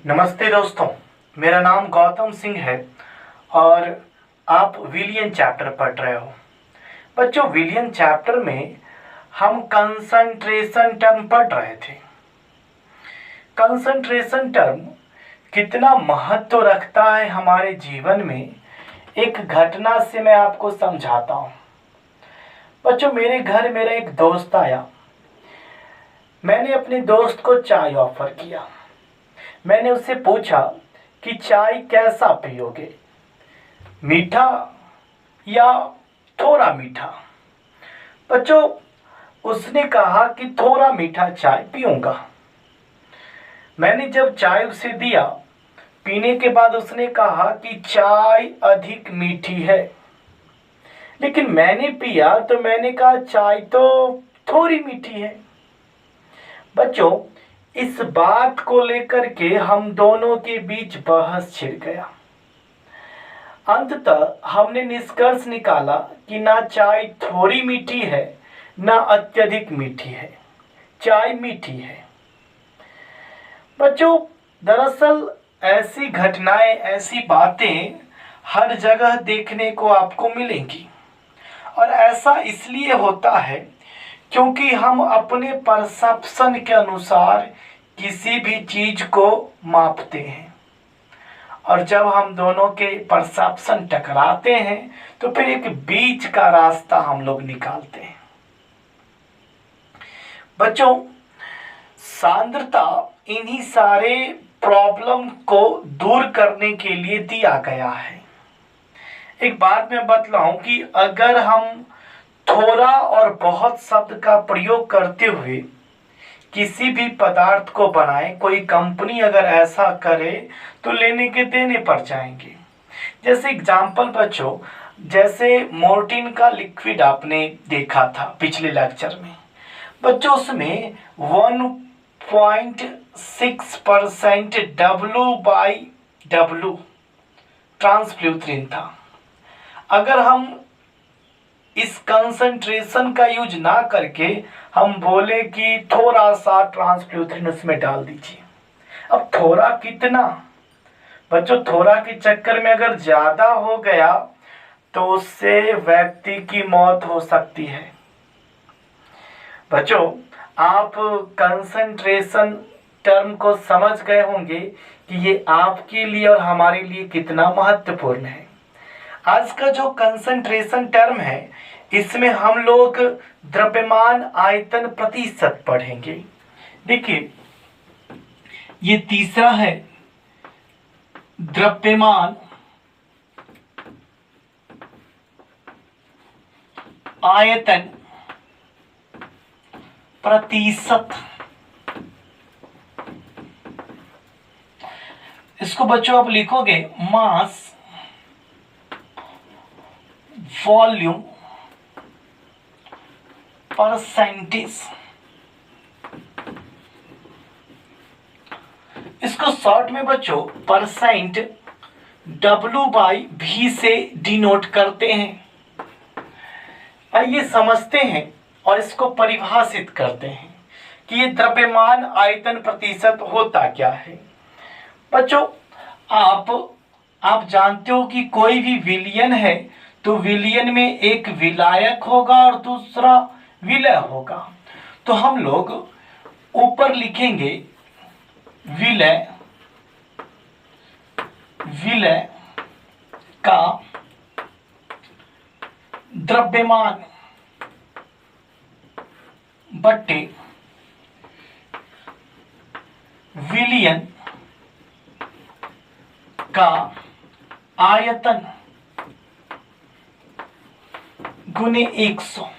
नमस्ते दोस्तों। मेरा नाम गौतम सिंह है और आप विलियन चैप्टर पढ़ रहे हो। बच्चों, विलियन चैप्टर में हम कंसंट्रेशन टर्म पढ़ रहे थे। कंसंट्रेशन टर्म कितना महत्व रखता है हमारे जीवन में, एक घटना से मैं आपको समझाता हूँ। बच्चों, मेरे घर मेरा एक दोस्त आया। मैंने अपने दोस्त को चाय ऑफर किया। मैंने उससे पूछा कि चाय कैसा पियोगे, मीठा या थोड़ा मीठा। बच्चों, उसने कहा कि थोड़ा मीठा चाय पीऊंगा। मैंने जब चाय उसे दिया, पीने के बाद उसने कहा कि चाय अधिक मीठी है। लेकिन मैंने पिया तो मैंने कहा चाय तो थोड़ी मीठी है। बच्चों, इस बात को लेकर के हम दोनों के बीच बहस छिड़ गया। अंततः हमने निष्कर्ष निकाला कि ना चाय थोड़ी मीठी है ना अत्यधिक मीठी है, चाय मीठी है। बच्चों, दरअसल ऐसी घटनाएं, ऐसी बातें हर जगह देखने को आपको मिलेंगी और ऐसा इसलिए होता है क्योंकि हम अपने परसेप्शन के अनुसार किसी भी चीज को मापते हैं और जब हम दोनों के परसेप्शन टकराते हैं तो फिर एक बीच का रास्ता हम लोग निकालते हैं। बच्चों, सांद्रता इन्हीं सारे प्रॉब्लम को दूर करने के लिए दिया गया है। एक बात मैं बतलाऊं कि अगर हम थोड़ा और बहुत शब्द का प्रयोग करते हुए किसी भी पदार्थ को बनाए, कोई कंपनी अगर ऐसा करे तो लेने के देने पड़ जाएंगे। जैसे एग्जाम्पल बच्चों, जैसे मोर्टीन का लिक्विड आपने देखा था पिछले लेक्चर में। बच्चों, उसमें 1.6% W/W ट्रांसफ्लूथरीन था। अगर हम इस कंसंट्रेशन का यूज ना करके हम बोले कि थोड़ा सा ट्रांसफ्लूथरीन उसमें डाल दीजिए। अब थोड़ा कितना? बच्चों, थोड़ा के चक्कर में अगर ज्यादा हो गया तो उससे व्यक्ति की मौत हो सकती है। बच्चों, आप कंसंट्रेशन टर्म को समझ गए होंगे कि ये आपके लिए और हमारे लिए कितना महत्वपूर्ण है। आज का जो कंसंट्रेशन टर्म है, इसमें हम लोग द्रव्यमान आयतन प्रतिशत पढ़ेंगे। देखिए, ये तीसरा है द्रव्यमान आयतन प्रतिशत। इसको बच्चों आप लिखोगे मास वॉल्यूम परसेंटेज। इसको शॉर्ट में बच्चों परसेंट W/V से डिनोट करते हैं। आइए समझते हैं और इसको परिभाषित करते हैं कि ये द्रव्यमान आयतन प्रतिशत होता क्या है। बच्चों, आप जानते हो कि कोई भी विलयन है तो विलयन में एक विलायक होगा और दूसरा विलय होगा। तो हम लोग ऊपर लिखेंगे विलय का द्रव्यमान बट्टे विलयन का आयतन गुने 100।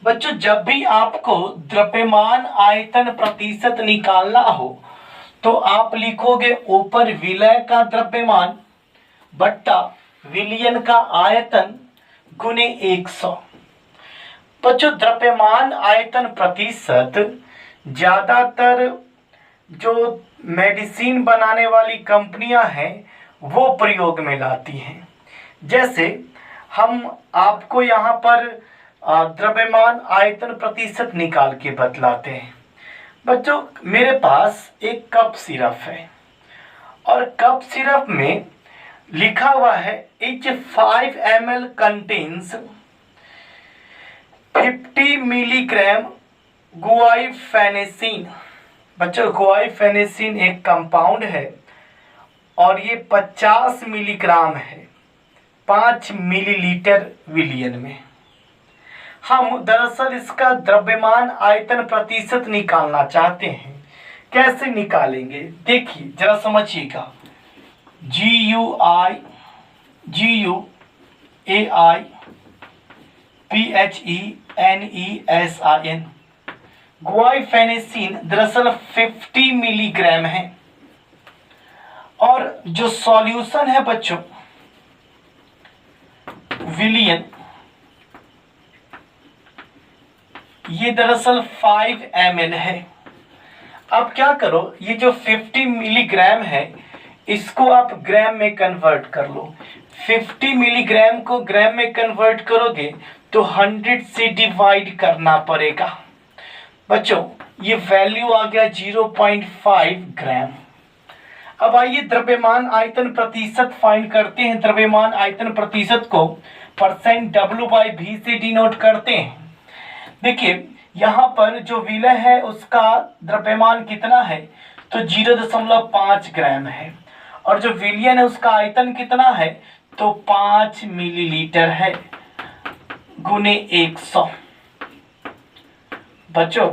बच्चों, जब भी आपको द्रव्यमान आयतन प्रतिशत निकालना हो तो आप लिखोगे ऊपर विलय का द्रव्यमान बट्टा विलयन का आयतन गुने 100। बच्चों, द्रव्यमान आयतन प्रतिशत ज्यादातर जो मेडिसिन बनाने वाली कंपनियां हैं वो प्रयोग में लाती हैं। जैसे हम आपको यहाँ पर द्रव्यमान आयतन प्रतिशत निकाल के बतलाते हैं। बच्चों मेरे पास एक कप सिरप है और कप सिरप में लिखा हुआ है each 5 ml contains 50 milligram guaifenesin. बच्चों गुआइफेनेसिन एक कंपाउंड है और ये 50 मिलीग्राम है 5 मिलीलीटर विलियन में। हम दरअसल इसका द्रव्यमान आयतन प्रतिशत निकालना चाहते हैं। कैसे निकालेंगे देखिए जरा समझिएगा। GUAIPHENESIN गुआइफेनेसिन दरअसल 50 मिलीग्राम है और जो सॉल्यूशन है बच्चों विलियन, ये दरअसल 5 ml है। अब क्या करो, ये जो 50 मिलीग्राम है इसको आप ग्राम में कन्वर्ट कर लो। 50 मिलीग्राम को ग्राम में कन्वर्ट करोगे तो 100 से डिवाइड करना पड़ेगा। बच्चों ये वैल्यू आ गया 0.5 ग्राम। अब आइए द्रव्यमान आयतन प्रतिशत फाइंड करते हैं। द्रव्यमान आयतन प्रतिशत को %W/V से डिनोट करते हैं। देखिए यहाँ पर जो विलय है उसका द्रव्यमान कितना है तो 0.5 ग्राम है और जो विलियन है उसका आयतन कितना है तो 5 मिलीलीटर है गुने 100। बच्चों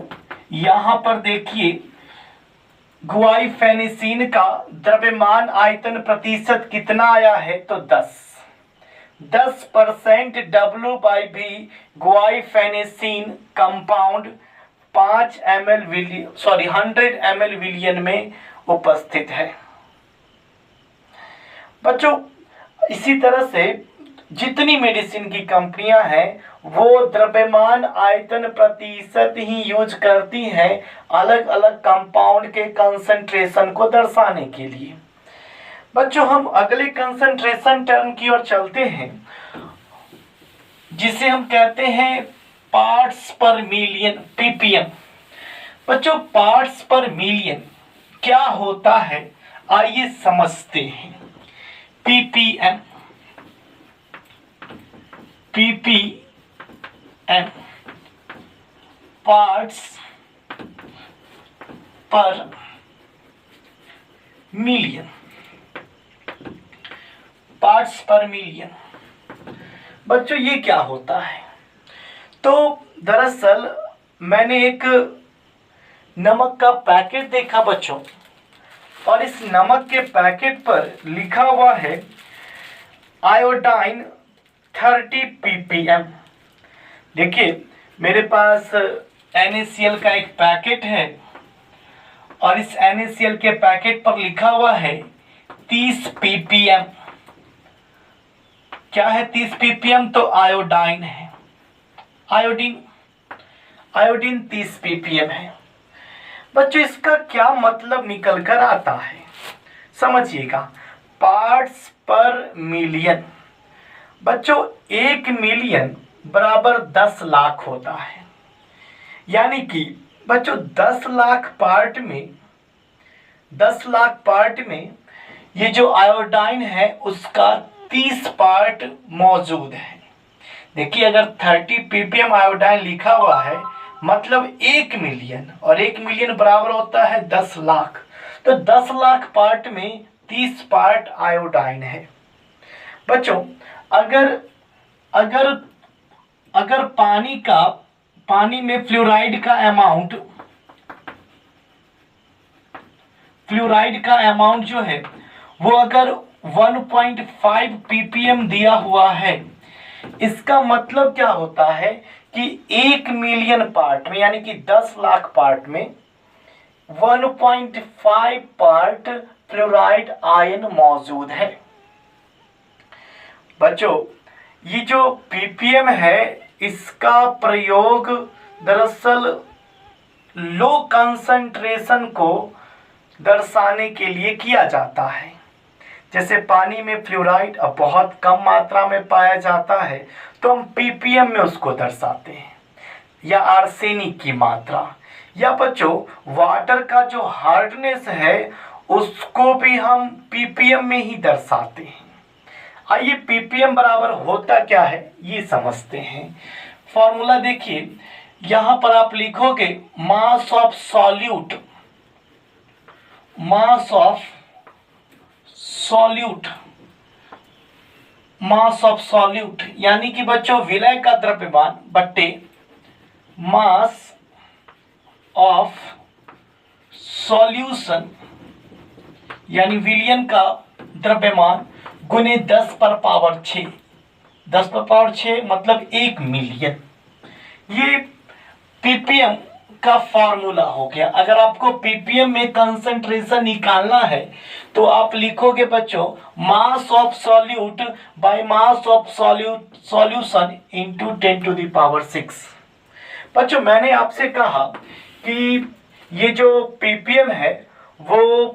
यहाँ पर देखिए गुआइफेनेसिन का द्रव्यमान आयतन प्रतिशत कितना आया है तो 10% W/V गुआइफेनेसिन कंपाउंड 100 ml विलियन में उपस्थित है। बच्चों इसी तरह से जितनी मेडिसिन की कंपनियां हैं वो द्रव्यमान आयतन प्रतिशत ही यूज करती हैं अलग अलग कंपाउंड के कंसंट्रेशन को दर्शाने के लिए। बच्चों हम अगले कंसंट्रेशन टर्म की ओर चलते हैं जिसे हम कहते हैं पार्ट्स पर मिलियन ppm। बच्चों पार्ट्स पर मिलियन क्या होता है आइए समझते हैं। ppm पार्ट्स पर मिलियन, पार्ट्स पर मिलियन। बच्चों ये क्या होता है तो दरअसल मैंने एक नमक का पैकेट देखा बच्चों और इस नमक के पैकेट पर लिखा हुआ है आयोडाइन 30 ppm। देखिए मेरे पास NaCl का एक पैकेट है और इस NaCl के पैकेट पर लिखा हुआ है 30 ppm। क्या है 30 ppm तो आयोडाइन है, आयोडीन 30 ppm है। बच्चों इसका क्या मतलब निकल कर आता है समझिएगा। पार्ट्स पर मिलियन, बच्चों 1 मिलियन बराबर 10 लाख होता है। यानी कि बच्चों 10 लाख पार्ट में ये जो आयोडाइन है उसका 30 पार्ट मौजूद है। देखिए अगर 30 ppm आयोडाइन लिखा हुआ है मतलब 1 मिलियन और 1 मिलियन बराबर होता है 10 लाख, तो 10 लाख पार्ट में 30 पार्ट आयोडाइन है। बच्चों अगर पानी में फ्लोराइड का अमाउंट जो है वो अगर 1.5 ppm दिया हुआ है, इसका मतलब क्या होता है कि 1 मिलियन पार्ट में यानी कि 10 लाख पार्ट में 1.5 पार्ट फ्लोराइड आयन मौजूद है। बच्चों ये जो ppm है इसका प्रयोग दरअसल लो कंसंट्रेशन को दर्शाने के लिए किया जाता है। जैसे पानी में फ्लोराइड अब बहुत कम मात्रा में पाया जाता है तो हम ppm में उसको दर्शाते हैं, या आर्सेनिक की मात्रा या बच्चों वाटर का जो हार्डनेस है उसको भी हम पीपीएम में ही दर्शाते हैं। आइए पीपीएम बराबर होता क्या है ये समझते हैं। फॉर्मूला देखिए, यहां पर आप लिखोगे मास of solute, mass of solute, mass of solute यानी कि बच्चों विलय का द्रव्यमान बट्टे मास ऑफ सॉल्यूशन यानी विलयन का द्रव्यमान गुने 10 पर पावर 6, 10 पर पावर 6 मतलब 1 मिलियन। ये पीपीएम का फॉर्मूला हो गया। अगर आपको पीपीएम में कंसंट्रेशन निकालना है तो आप लिखोगे बच्चों mass of solute by mass of solution into 10 to the power 6। बच्चों मैंने आपसे कहा कि ये जो पीपीएम है वो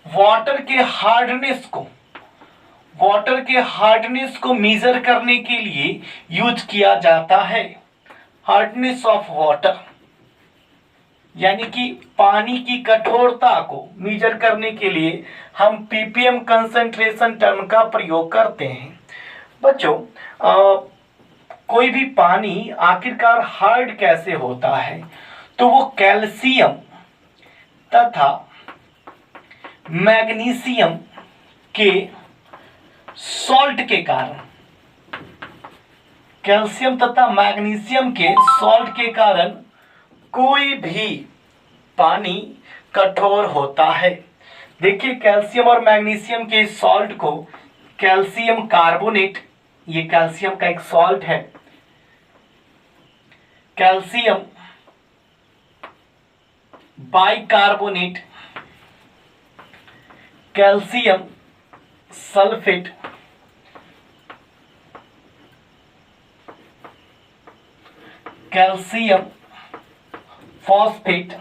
वाटर के हार्डनेस को मेजर करने के लिए यूज किया जाता है। हार्डनेस ऑफ वाटर यानी कि पानी की कठोरता को मेजर करने के लिए हम पीपीएम कंसंट्रेशन टर्म का प्रयोग करते हैं। बच्चों कोई भी पानी आखिरकार हार्ड कैसे होता है, तो वो कैल्शियम तथा मैग्नीशियम के सॉल्ट के कारण, कैल्शियम तथा मैग्नीशियम के सॉल्ट के कारण कोई भी पानी कठोर होता है। देखिए कैल्शियम और मैग्नीशियम के सॉल्ट को कैल्शियम कार्बोनेट, ये कैल्शियम का एक सॉल्ट है, calcium bicarbonate, calcium sulphate, calcium phosphate,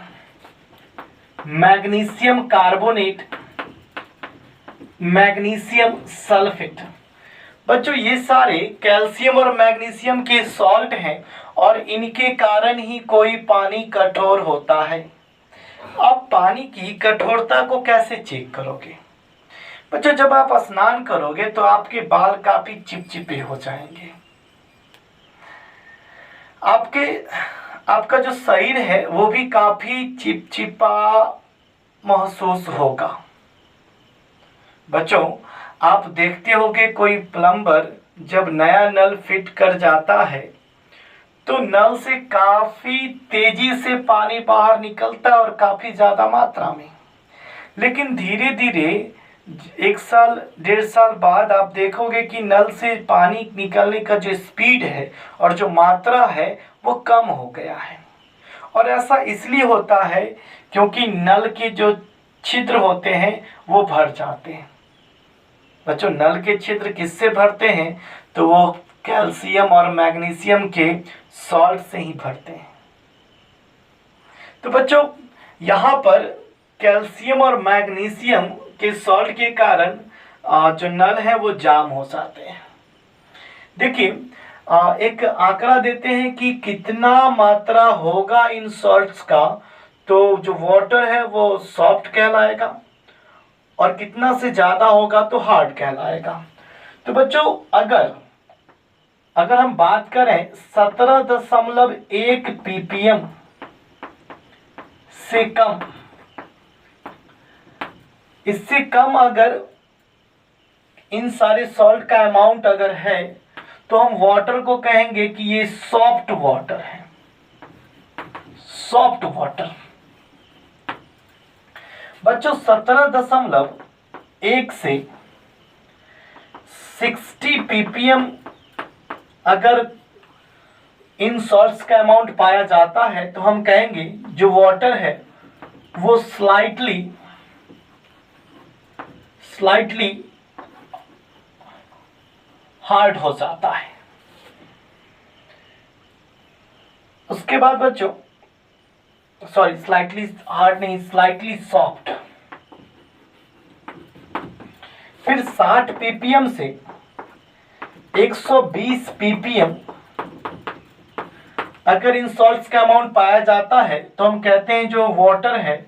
magnesium carbonate, magnesium sulphate. बच्चों ये सारे कैल्शियम और मैग्नीशियम के सॉल्ट हैं और इनके कारण ही कोई पानी कठोर होता है। अब पानी की कठोरता को कैसे चेक करोगे? बच्चों जब आप स्नान करोगे तो आपके बाल काफी चिपचिपे हो जाएंगे, आपका जो शरीर है वो भी काफी चिपचिपा महसूस होगा। बच्चों आप देखते होंगे कोई प्लम्बर जब नया नल फिट कर जाता है तो नल से काफी तेजी से पानी बाहर निकलता है और काफी ज्यादा मात्रा में, लेकिन धीरे धीरे 1 साल 1.5 साल बाद आप देखोगे कि नल से पानी निकलने का जो स्पीड है और जो मात्रा है वो कम हो गया है। और ऐसा इसलिए होता है क्योंकि नल के जो छिद्र होते हैं वो भर जाते हैं। बच्चों नल के छिद्र किससे भरते हैं, तो वो कैल्शियम और मैग्नीशियम के सॉल्ट से ही भरते हैं। तो बच्चों यहाँ पर कैल्शियम और मैग्नीशियम के सॉल्ट के कारण जो नल है वो जाम हो जाते हैं। देखिए एक आंकड़ा देते हैं कि कितना मात्रा होगा इन सॉल्ट्स का, तो जो वाटर है वो सॉफ्ट कहलाएगा और कितना से ज़्यादा होगा तो हार्ड कहलाएगा। तो बच्चों अगर हम बात करें 17.1 पीपीएम से कम, इससे कम अगर इन सारे सॉल्ट का अमाउंट अगर है तो हम वाटर को कहेंगे कि ये सॉफ्ट वाटर है, सॉफ्ट वाटर। बच्चों 17.1 से 60 पीपीएम अगर इन सॉल्ट्स का अमाउंट पाया जाता है तो हम कहेंगे जो वाटर है वो स्लाइटली हार्ड हो जाता है। उसके बाद बच्चों स्लाइटली हार्ड नहीं, स्लाइटली सॉफ्ट। फिर 60 पीपीएम से 120 पीपीएम अगर इन सॉल्ट्स का अमाउंट पाया जाता है तो हम कहते हैं जो वाटर है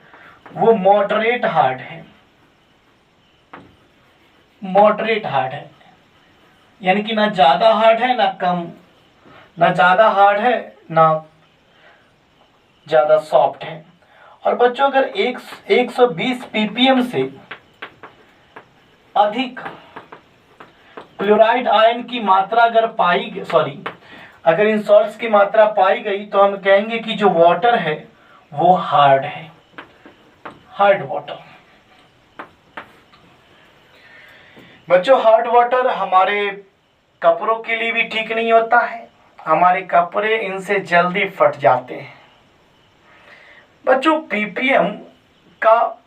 वो मॉडरेट हार्ड है, मॉडरेट हार्ड है, यानी कि ना ज़्यादा हार्ड है ना कम, ना ज़्यादा हार्ड है ना ज़्यादा सॉफ्ट है। और बच्चों अगर 120 ppm से अधिक क्लोराइड आयन की मात्रा अगर अगर इन सॉल्ट्स की मात्रा पाई गई तो हम कहेंगे कि जो वाटर है वो हार्ड है, हार्ड वाटर। बच्चों हार्ड वाटर हमारे कपड़ों के लिए भी ठीक नहीं होता है, हमारे कपड़े इनसे जल्दी फट जाते हैं। बच्चों पीपीएम का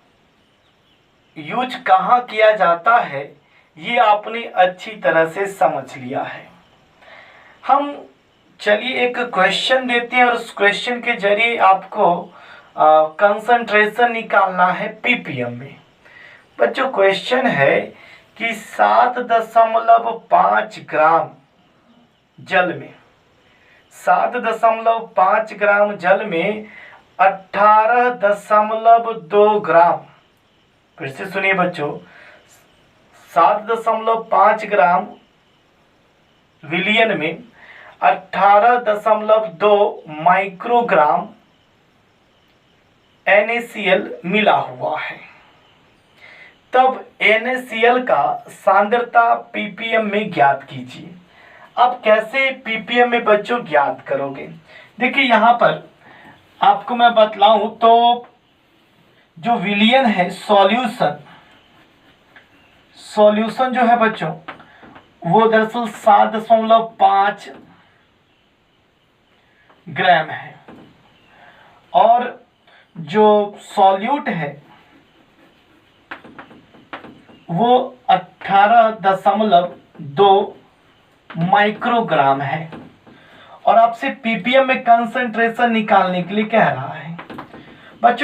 यूज कहाँ किया जाता है ये आपने अच्छी तरह से समझ लिया है। हम चलिए एक क्वेश्चन देते हैं और उस क्वेश्चन के जरिए आपको कंसंट्रेशन निकालना है पीपीएम में। बच्चों क्वेश्चन है कि 7.5 ग्राम जल में 7.5 ग्राम जल में 18.2 ग्राम, फिर से सुनिए बच्चों, 7.5 ग्राम विलियन में 18.2 माइक्रोग्राम NaCl मिला हुआ है। तब NaCl का सांद्रता ppm में ज्ञात कीजिए। अब कैसे ppm में बच्चों ज्ञात करोगे? देखिए यहाँ पर आपको मैं बतलाऊं तो जो विलियन है सॉल्यूशन जो है बच्चों वो दरअसल 7.5 ग्राम है, और जो सॉल्यूट है वो 18.2 माइक्रोग्राम है। और आपसे पीपीएम में कंसंट्रेशन निकालने के लिए कह रहा है।